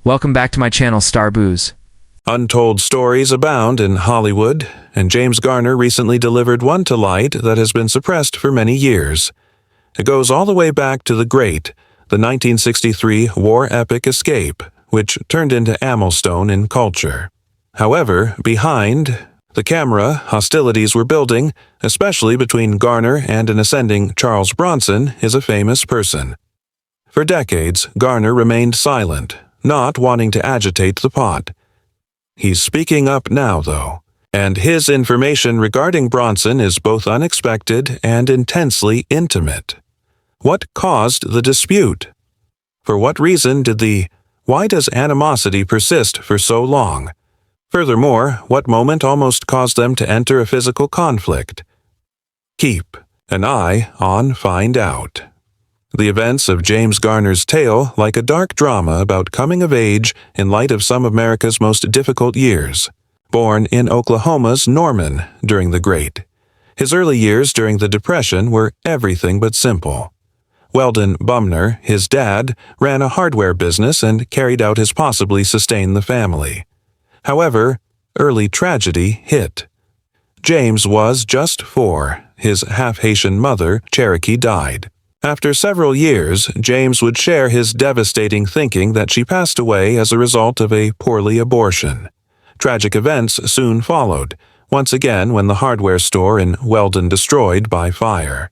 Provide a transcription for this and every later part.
Welcome back to my channel, Star Booze. Untold stories abound in Hollywood, and James Garner recently delivered one to light that has been suppressed for many years. It goes all the way back to the 1963 war epic Escape, which turned into Amellstone in culture. However, behind the camera, hostilities were building, especially between Garner and an ascending Charles Bronson, is a famous person. For decades, Garner remained silent, not wanting to agitate the pot. He's speaking up now, though, and his information regarding Bronson is both unexpected and intensely intimate. What caused the dispute? For what reason why does animosity persist for so long? Furthermore, what moment almost caused them to enter a physical conflict? Keep an eye on Find Out. The events of James Garner's tale like a dark drama about coming of age in light of some of America's most difficult years. Born in Oklahoma's Norman during the Great, his early years during the Depression were everything but simple. Weldon Bumner, his dad, ran a hardware business and carried out his possibly sustain the family. However, early tragedy hit. James was just 4. His half-Haitian mother, Cherokee, died. After several years, James would share his devastating thinking that she passed away as a result of a poorly abortion. Tragic events soon followed, once again when the hardware store in Weldon destroyed by fire.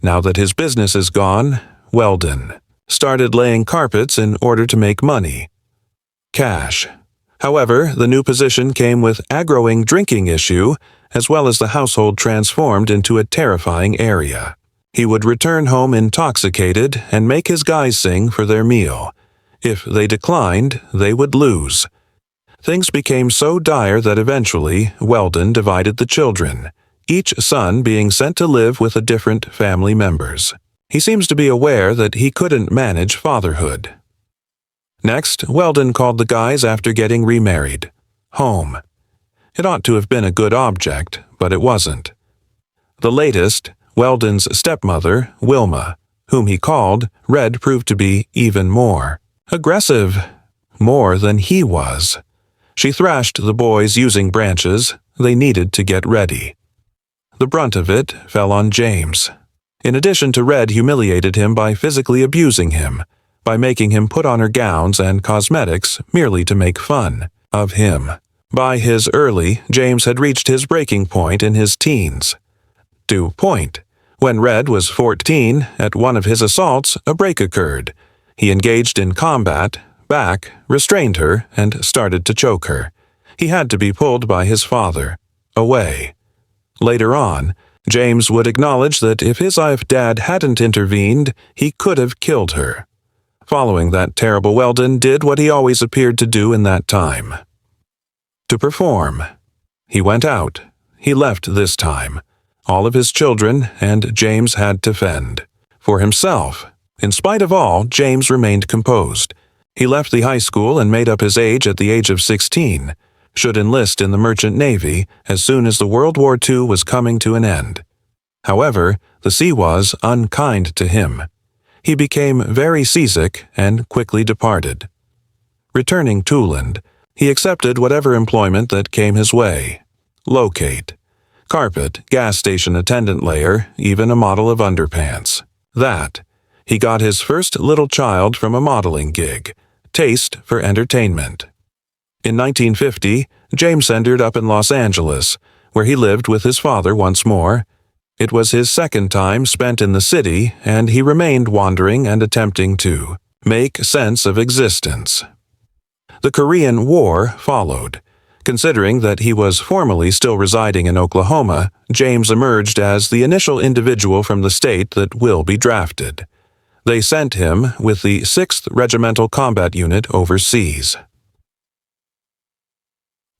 Now that his business is gone, Weldon started laying carpets in order to make money. Cash. However, the new position came with a growing drinking issue, as well as the household transformed into a terrifying area. He would return home intoxicated and make his guys sing for their meal. If they declined, they would lose. Things became so dire that eventually Weldon divided the children, each son being sent to live with different family members. He seems to be aware that he couldn't manage fatherhood. Next, Weldon called the guys after getting remarried. Home. It ought to have been a good object, but it wasn't. The latest, Weldon's stepmother, Wilma, whom he called, Red proved to be even more aggressive, more than he was. She thrashed the boys using branches. They needed to get ready. The brunt of it fell on James. In addition to Red humiliated him by physically abusing him, by making him put on her gowns and cosmetics merely to make fun of him. By his early, James had reached his breaking point in his teens. To point. When Red was 14, at one of his assaults, a break occurred. He engaged in combat, restrained her, and started to choke her. He had to be pulled by his father away. Later on, James would acknowledge that if his dad hadn't intervened, he could have killed her. Following that terrible, Weldon did what he always appeared to do in that time. To perform. He went out. He left this time. All of his children, and James had to fend. For himself. In spite of all, James remained composed. He left the high school and made up his age at the age of 16. Should enlist in the Merchant Navy as soon as the World War II was coming to an end. However, the sea was unkind to him. He became very seasick and quickly departed. Returning to Tooland, he accepted whatever employment that came his way. Locate. Carpet, gas station attendant layer, even a model of underpants. That. He got his first little child from a modeling gig. Taste for entertainment. In 1950, James ended up in Los Angeles, where he lived with his father once more. It was his second time spent in the city, and he remained wandering and attempting to make sense of existence. The Korean War followed. Considering that he was formally still residing in Oklahoma, James emerged as the initial individual from the state that will be drafted. They sent him with the 6th Regimental Combat Unit overseas.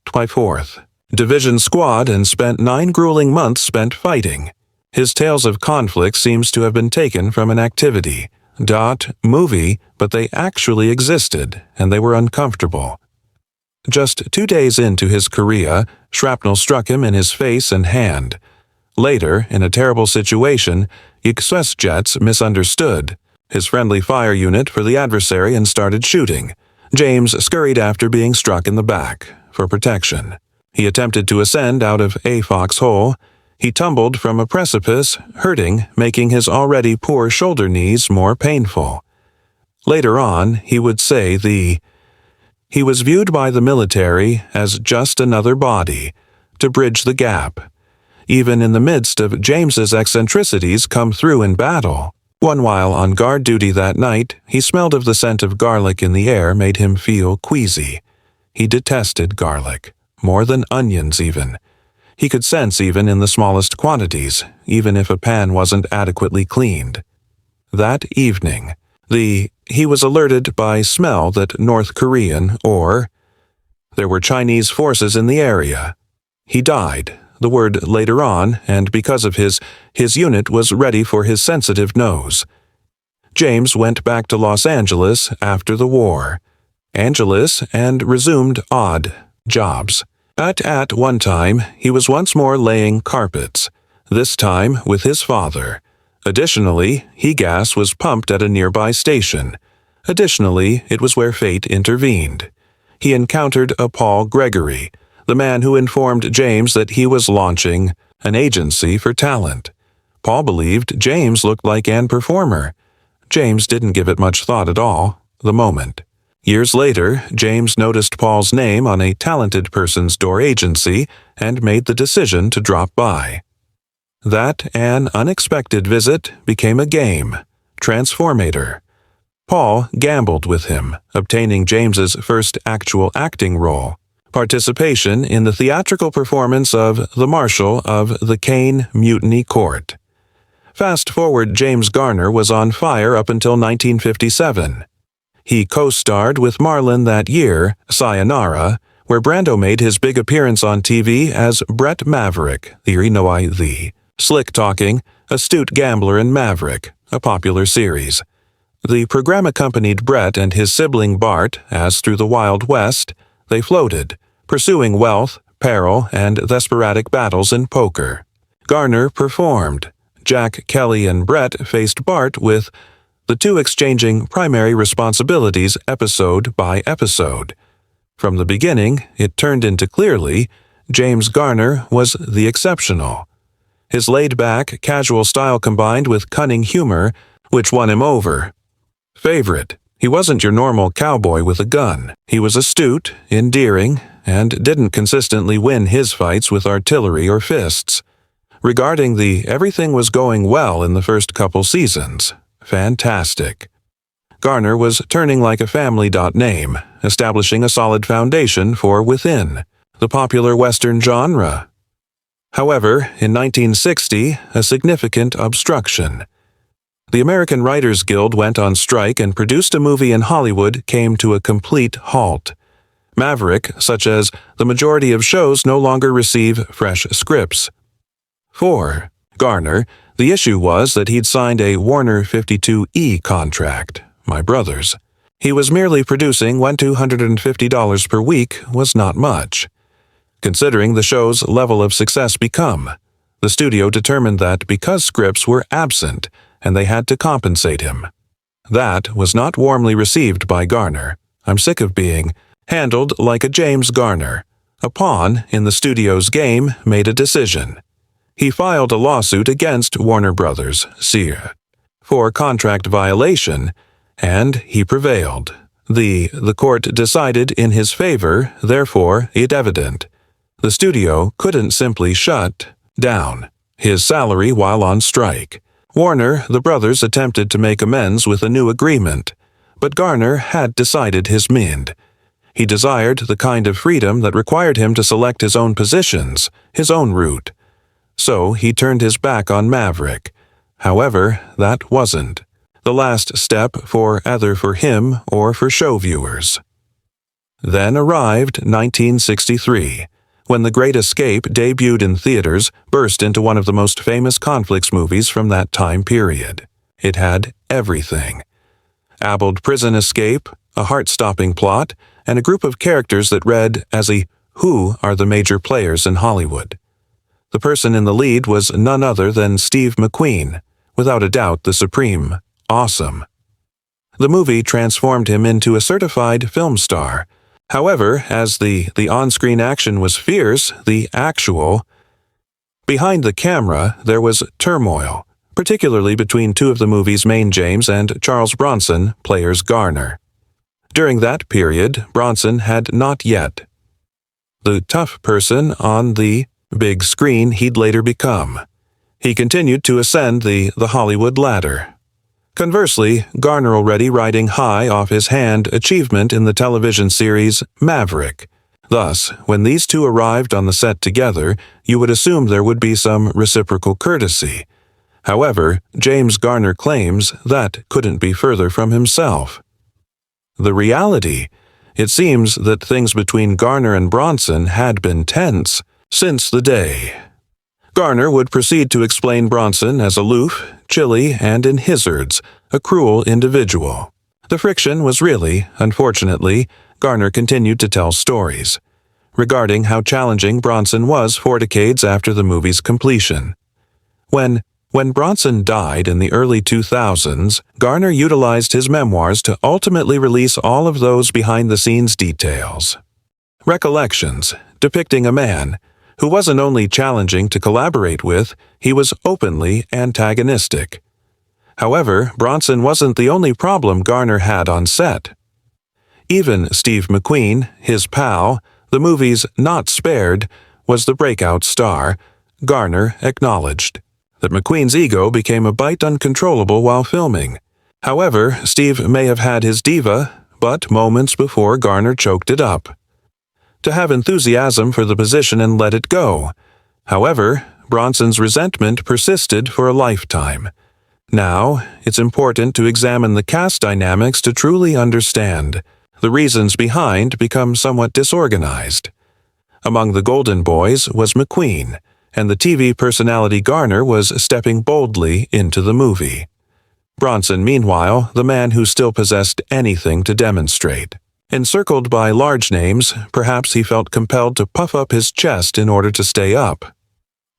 4th Division Squad and spent 9 grueling months spent fighting. His tales of conflict seems to have been taken from an activity, movie, but they actually existed, and they were uncomfortable. Just 2 days into his career, shrapnel struck him in his face and hand. Later, in a terrible situation, express jets misunderstood his friendly fire unit for the adversary and started shooting. James scurried after being struck in the back, for protection. He attempted to ascend out of a foxhole. He tumbled from a precipice, hurting, making his already poor shoulder knees more painful. Later on, he would say he was viewed by the military as just another body, to bridge the gap. Even in the midst of James's eccentricities come through in battle. One while on guard duty that night, he smelled of the scent of garlic in the air made him feel queasy. He detested garlic, more than onions even. He could sense even in the smallest quantities, even if a pan wasn't adequately cleaned. That evening, he was alerted by smell that North Korean or there were Chinese forces in the area. He died, the word later on, and because of his unit was ready for his sensitive nose. James went back to Los Angeles after the war. And resumed odd jobs. At one time, he was once more laying carpets, this time with his father. Additionally, gas was pumped at a nearby station. Additionally, it was where fate intervened. He encountered a Paul Gregory, the man who informed James that he was launching an agency for talent. Paul believed James looked like an performer. James didn't give it much thought at all, the moment. Years later, James noticed Paul's name on a talented person's door agency and made the decision to drop by. That an unexpected visit became a game, Transformator. Paul gambled with him, obtaining James's first actual acting role, participation in the theatrical performance of The Marshal of the Caine Mutiny Court. Fast forward, James Garner was on fire up until 1957. He co-starred with Marlon that year, Sayonara, where Brando made his big appearance on TV as Brett Maverick, the slick-talking, astute gambler in Maverick, a popular series. The program accompanied Brett and his sibling Bart as through the Wild West, they floated, pursuing wealth, peril, and the sporadic battles in poker. Garner performed. Jack Kelly and Brett faced Bart with the two exchanging primary responsibilities episode by episode. From the beginning, it turned into clearly, James Garner was the exceptional. His laid-back, casual style combined with cunning humor, which won him over. Favorite, he wasn't your normal cowboy with a gun. He was astute, endearing, and didn't consistently win his fights with artillery or fists. Regarding everything was going well in the first couple seasons. Fantastic. Garner was turning like a family name, establishing a solid foundation for Within, the popular Western genre. However, in 1960, a significant obstruction. The American Writers Guild went on strike and produced a movie in Hollywood came to a complete halt. Maverick, such as the majority of shows no longer receive fresh scripts. For Garner, the issue was that he'd signed a Warner 52E contract, my brother's. He was merely producing when $250 per week was not much. Considering the show's level of success the studio determined that because scripts were absent and they had to compensate him. That was not warmly received by Garner. I'm sick of being handled like a James Garner. A pawn in the studio's game made a decision. He filed a lawsuit against Warner Brothers, Sear, for contract violation, and he prevailed. The court decided in his favor, therefore it evident. The studio couldn't simply shut down his salary while on strike. Warner, the brothers attempted to make amends with a new agreement, but Garner had decided his mind. He desired the kind of freedom that required him to select his own positions, his own route. So he turned his back on Maverick. However, that wasn't the last step either for him or for show viewers. Then arrived 1963, when The Great Escape debuted in theaters, burst into one of the most famous conflicts movies from that time period. It had everything. Abled prison escape, a heart-stopping plot, and a group of characters that read as who are the major players in Hollywood. The person in the lead was none other than Steve McQueen, without a doubt the supreme awesome. The movie transformed him into a certified film star. However, as the on-screen action was fierce, behind the camera there was turmoil, particularly between two of the movie's main James and Charles Bronson players Garner. During that period, Bronson had not yet the tough person on the big screen he'd later become. He continued to ascend the Hollywood ladder. Conversely, Garner already riding high off his hand achievement in the television series Maverick. Thus, when these two arrived on the set together, you would assume there would be some reciprocal courtesy. However, James Garner claims that couldn't be further from himself. The reality: it seems that things between Garner and Bronson had been tense since the day. Garner would proceed to explain Bronson as aloof, chilly, and in his-ards, a cruel individual. The friction was really, unfortunately, Garner continued to tell stories regarding how challenging Bronson was 4 decades after the movie's completion. When Bronson died in the early 2000s, Garner utilized his memoirs to ultimately release all of those behind-the-scenes details. Recollections depicting a man who wasn't only challenging to collaborate with, he was openly antagonistic. However, Bronson wasn't the only problem Garner had on set. Even Steve McQueen, his pal, the movie's not spared, was the breakout star. Garner acknowledged that McQueen's ego became a bit uncontrollable while filming. However, Steve may have had his diva, but moments before Garner choked it up. To have enthusiasm for the position and let it go. However, Bronson's resentment persisted for a lifetime. Now, it's important to examine the cast dynamics to truly understand. The reasons behind become somewhat disorganized. Among the Golden Boys was McQueen, and the TV personality Garner was stepping boldly into the movie. Bronson, meanwhile, the man who still possessed anything to demonstrate. Encircled by large names, perhaps he felt compelled to puff up his chest in order to stay up.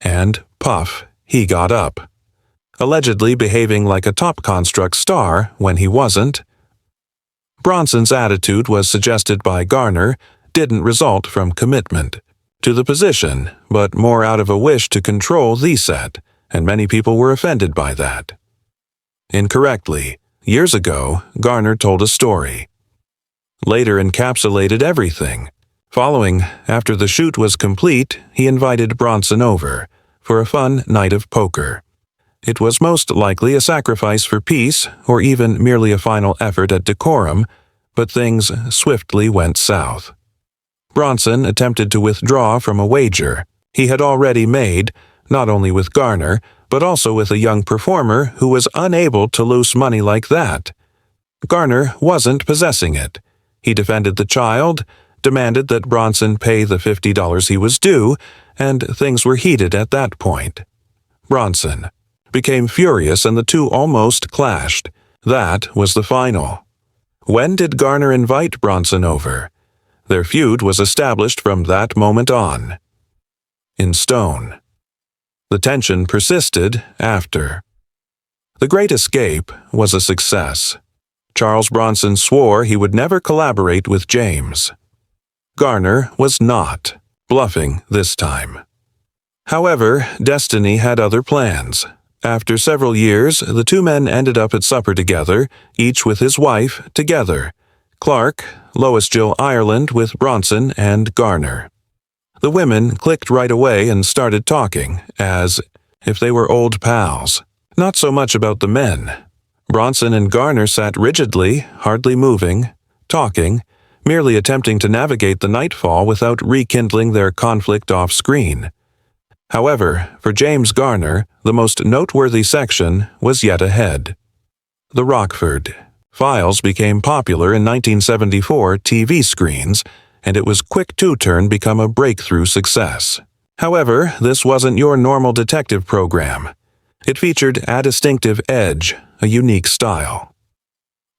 And, puff, he got up. Allegedly behaving like a top construct star when he wasn't. Bronson's attitude was suggested by Garner, didn't result from commitment to the position, but more out of a wish to control the set, and many people were offended by that. Incorrectly, years ago, Garner told a story. Later encapsulated everything. After the shoot was complete, he invited Bronson over for a fun night of poker. It was most likely a sacrifice for peace, or even merely a final effort at decorum, but things swiftly went south. Bronson attempted to withdraw from a wager he had already made, not only with Garner, but also with a young performer who was unable to lose money like that. Garner wasn't possessing it. He defended the child, demanded that Bronson pay the $50 he was due, and things were heated at that point. Bronson became furious and the two almost clashed. That was the final. When did Garner invite Bronson over? Their feud was established from that moment on. In stone. The tension persisted after. The Great Escape was a success. Charles Bronson swore he would never collaborate with James. Garner was not bluffing this time. However, destiny had other plans. After several years, the two men ended up at supper together, each with his wife, together. Clark, Lois Jill Ireland with Bronson and Garner. The women clicked right away and started talking, as if they were old pals. Not so much about the men. Bronson and Garner sat rigidly, hardly moving, talking, merely attempting to navigate the nightfall without rekindling their conflict off-screen. However, for James Garner, the most noteworthy section was yet ahead. The Rockford Files became popular in 1974 TV screens, and it was quick to become a breakthrough success. However, this wasn't your normal detective program. It featured a distinctive edge, a unique style.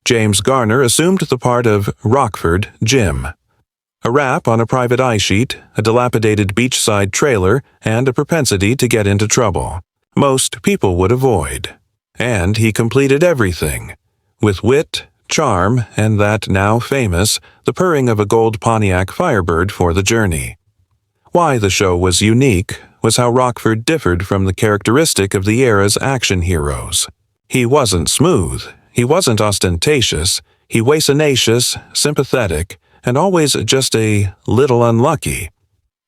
James Garner assumed the part of Rockford Jim. A rap on a private eye sheet, a dilapidated beachside trailer, and a propensity to get into trouble. Most people would avoid. And he completed everything. With wit, charm and that now famous, the purring of a gold Pontiac Firebird for the journey. Why the show was unique was how Rockford differed from the characteristic of the era's action heroes. He wasn't smooth, he wasn't ostentatious, he was tenacious, sympathetic, and always just a little unlucky.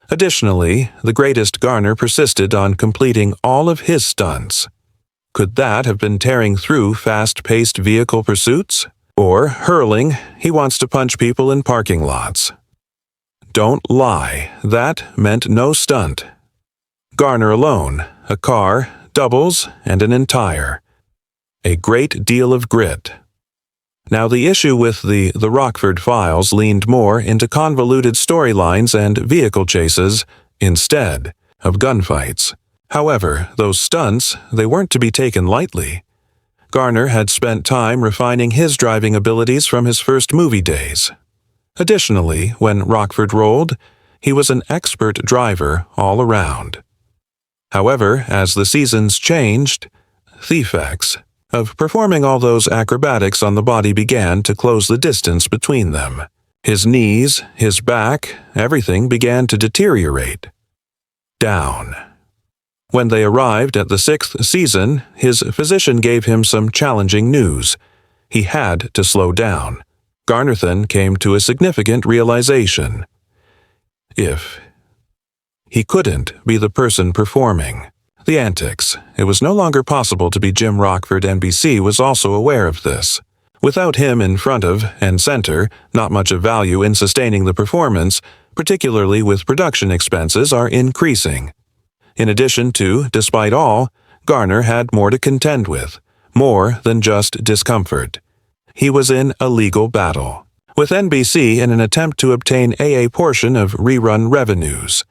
Additionally, the greatest Garner persisted on completing all of his stunts. Could that have been tearing through fast-paced vehicle pursuits? Or hurling, he wants to punch people in parking lots? Don't lie, that meant no stunt. Garner alone, a car, doubles, and an entire. A great deal of grit. Now the issue with the Rockford Files leaned more into convoluted storylines and vehicle chases instead of gunfights. However, those stunts, they weren't to be taken lightly. Garner had spent time refining his driving abilities from his first movie days. Additionally, when Rockford rolled, he was an expert driver all around. However, as the seasons changed, the effects of performing all those acrobatics on the body began to close the distance between them. His knees, his back, everything began to deteriorate. Down. When they arrived at the 6th season, his physician gave him some challenging news. He had to slow down. Garner then came to a significant realization. If he couldn't be the person performing the antics, it was no longer possible to be Jim Rockford. NBC was also aware of this. Without him in front of and center, not much of value in sustaining the performance, particularly with production expenses, are increasing. In addition to, despite all, Garner had more to contend with, more than just discomfort. He was in a legal battle with NBC in an attempt to obtain a portion of rerun revenues.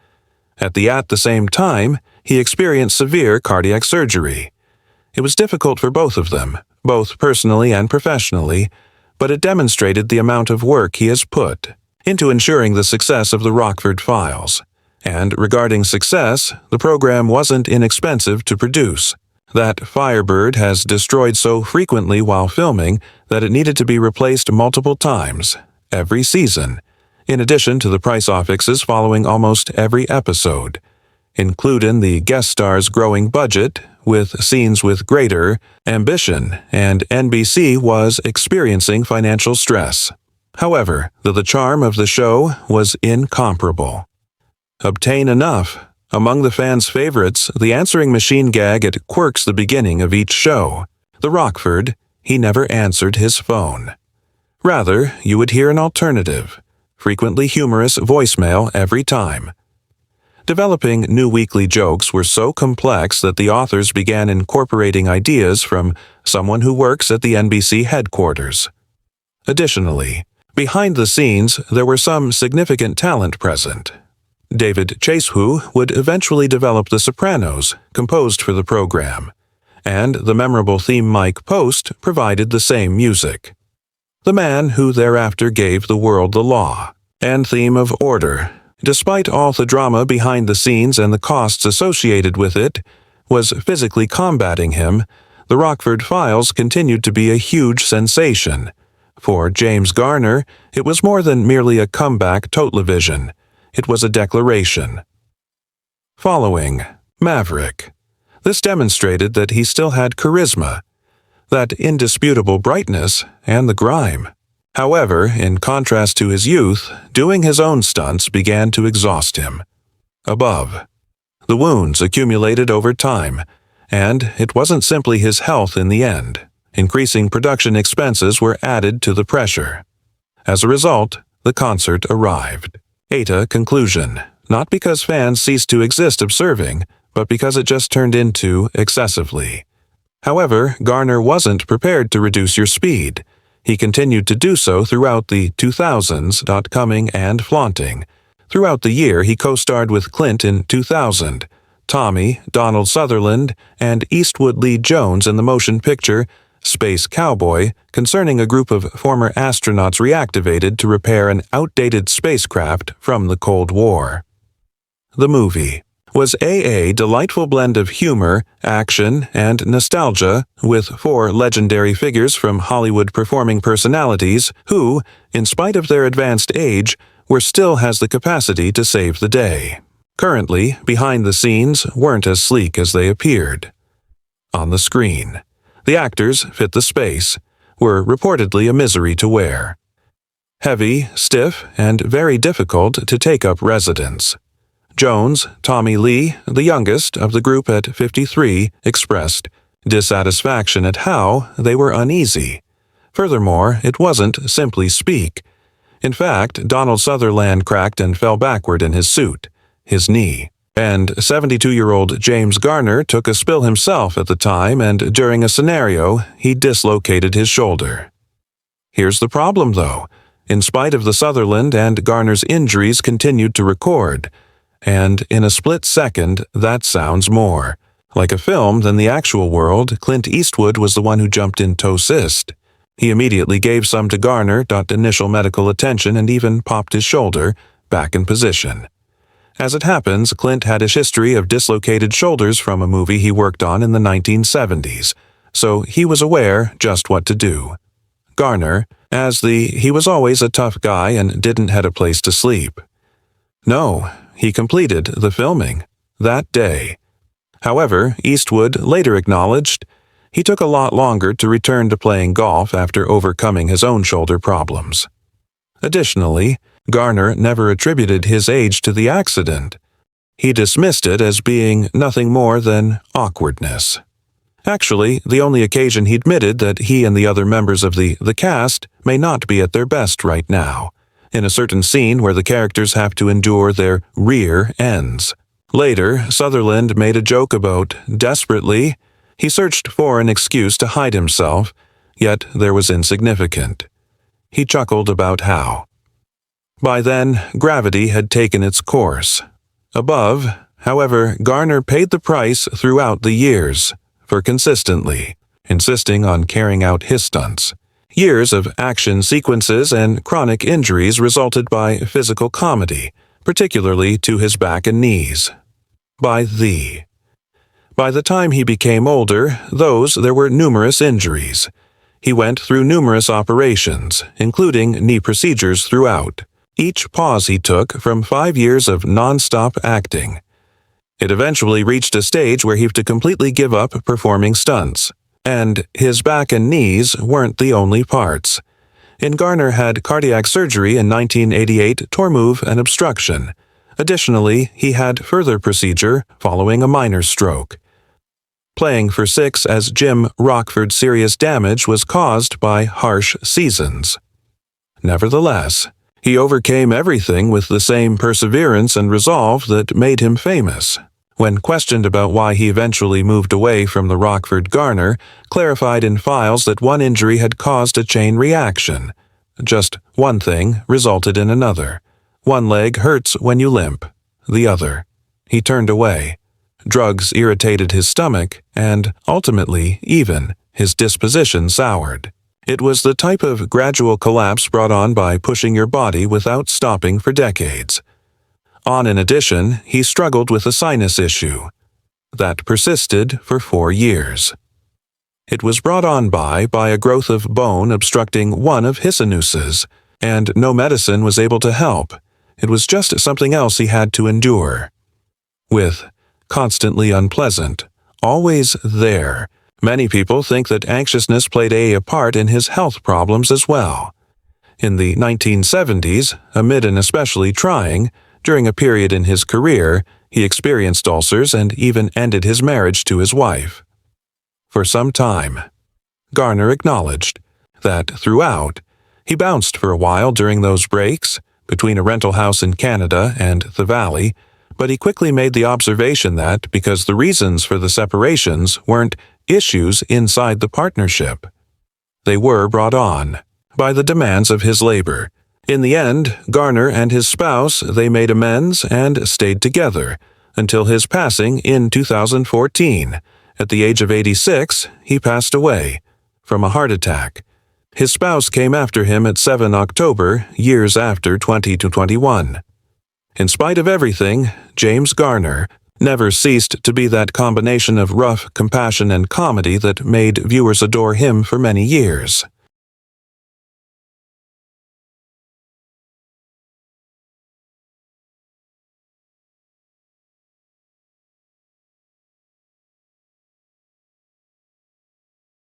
At the same time, he experienced severe cardiac surgery. It was difficult for both of them, both personally and professionally, but it demonstrated the amount of work he has put into ensuring the success of the Rockford Files. And regarding success, the program wasn't inexpensive to produce. That Firebird has destroyed so frequently while filming that it needed to be replaced multiple times, every season, in addition to the price affixes following almost every episode, including the guest stars' growing budget, with scenes with greater ambition, and NBC was experiencing financial stress. However, the charm of the show was incomparable. Obtain enough. Among the fans' favorites, the answering machine gag at quirks the beginning of each show. The Rockford, he never answered his phone. Rather, you would hear an alternative, frequently humorous voicemail every time. Developing new weekly jokes were so complex that the authors began incorporating ideas from someone who works at the NBC headquarters. Additionally, behind the scenes, there were some significant talent present. David Chasehue would eventually develop The Sopranos, composed for the program, and the memorable theme Mike Post provided the same music. The man who thereafter gave the world The Law and theme of Order, despite all the drama behind the scenes and the costs associated with it, was physically combating him. The Rockford Files continued to be a huge sensation. For James Garner, it was more than merely a comeback television. It was a declaration. Following Maverick. This demonstrated that he still had charisma, that indisputable brightness, and the grime. However, in contrast to his youth, doing his own stunts began to exhaust him. Above, the wounds accumulated over time, and it wasn't simply his health in the end. Increasing production expenses were added to the pressure. As a result, the concert arrived. Conclusion. Not because fans ceased to exist observing, but because it just turned into excessively. However, Garner wasn't prepared to reduce your speed. He continued to do so throughout the 2000s, coming and flaunting. Throughout the year, he co-starred with Clint in 2000, Tommy, Donald Sutherland, and Eastwood Lee Jones in the motion picture Space Cowboy, concerning a group of former astronauts reactivated to repair an outdated spacecraft from the Cold War. The movie. was a delightful blend of humor, action, and nostalgia, with 4 legendary figures from Hollywood performing personalities who, in spite of their advanced age, still has the capacity to save the day. Currently, behind the scenes weren't as sleek as they appeared. On the screen, the actors fit the space, were reportedly a misery to wear. Heavy, stiff, and very difficult to take up residence. Jones, Tommy Lee, the youngest of the group at 53, expressed dissatisfaction at how they were uneasy. Furthermore, it wasn't simply speak. In fact, Donald Sutherland cracked and fell backward in his suit, his knee. And 72-year-old James Garner took a spill himself at the time, and during a scenario, he dislocated his shoulder. Here's the problem, though. In spite of the Sutherland and Garner's injuries continued to record. And in a split second, that sounds more like a film than the actual world. Clint Eastwood was the one who jumped in toe assist. He immediately gave some to Garner, got initial medical attention, and even popped his shoulder back in position. As it happens, Clint had a history of dislocated shoulders from a movie he worked on in the 1970s, so he was aware just what to do. Garner, he was always a tough guy and didn't have a place to sleep. No, he completed the filming that day. However, Eastwood later acknowledged he took a lot longer to return to playing golf after overcoming his own shoulder problems. Additionally, Garner never attributed his age to the accident. He dismissed it as being nothing more than awkwardness. Actually, the only occasion he admitted that he and the other members of the cast may not be at their best right now, in a certain scene where the characters have to endure their rear ends. Later, Sutherland made a joke about, desperately, he searched for an excuse to hide himself, yet there was insignificant. He chuckled about how. By then, gravity had taken its course. Above, however, Garner paid the price throughout the years for consistently insisting on carrying out his stunts. Years of action sequences and chronic injuries resulted by physical comedy, particularly to his back and knees. By the time he became older, there were numerous injuries. He went through numerous operations, including knee procedures throughout. Each pause he took from 5 years of non-stop acting. It eventually reached a stage where he had to completely give up performing stunts. And his back and knees weren't the only parts. Garner had cardiac surgery in 1988 to remove an obstruction. Additionally, he had further procedure following a minor stroke. Playing for 6 as Jim Rockford's serious damage was caused by harsh seasons. Nevertheless, he overcame everything with the same perseverance and resolve that made him famous. When questioned about why he eventually moved away from the Rockford, Garner clarified in files that one injury had caused a chain reaction. Just one thing resulted in another. One leg hurts when you limp. The other. He turned away. Drugs irritated his stomach, and, ultimately, even, his disposition soured. It was the type of gradual collapse brought on by pushing your body without stopping for decades. In addition, he struggled with a sinus issue that persisted for 4 years. It was brought on by a growth of bone obstructing one of his sinuses, and no medicine was able to help. It was just something else he had to endure. With constantly unpleasant, always there, many people think that anxiousness played a part in his health problems as well. In the 1970s, amid an especially during a period in his career, he experienced ulcers and even ended his marriage to his wife. For some time, Garner acknowledged that throughout, he bounced for a while during those breaks between a rental house in Canada and the Valley, but he quickly made the observation that because the reasons for the separations weren't issues inside the partnership, they were brought on by the demands of his labor. In the end, Garner and his spouse, they made amends and stayed together until his passing in 2014. At the age of 86, he passed away from a heart attack. His spouse came after him at 7 October, years after 2021. In spite of everything, James Garner never ceased to be that combination of rough compassion and comedy that made viewers adore him for many years.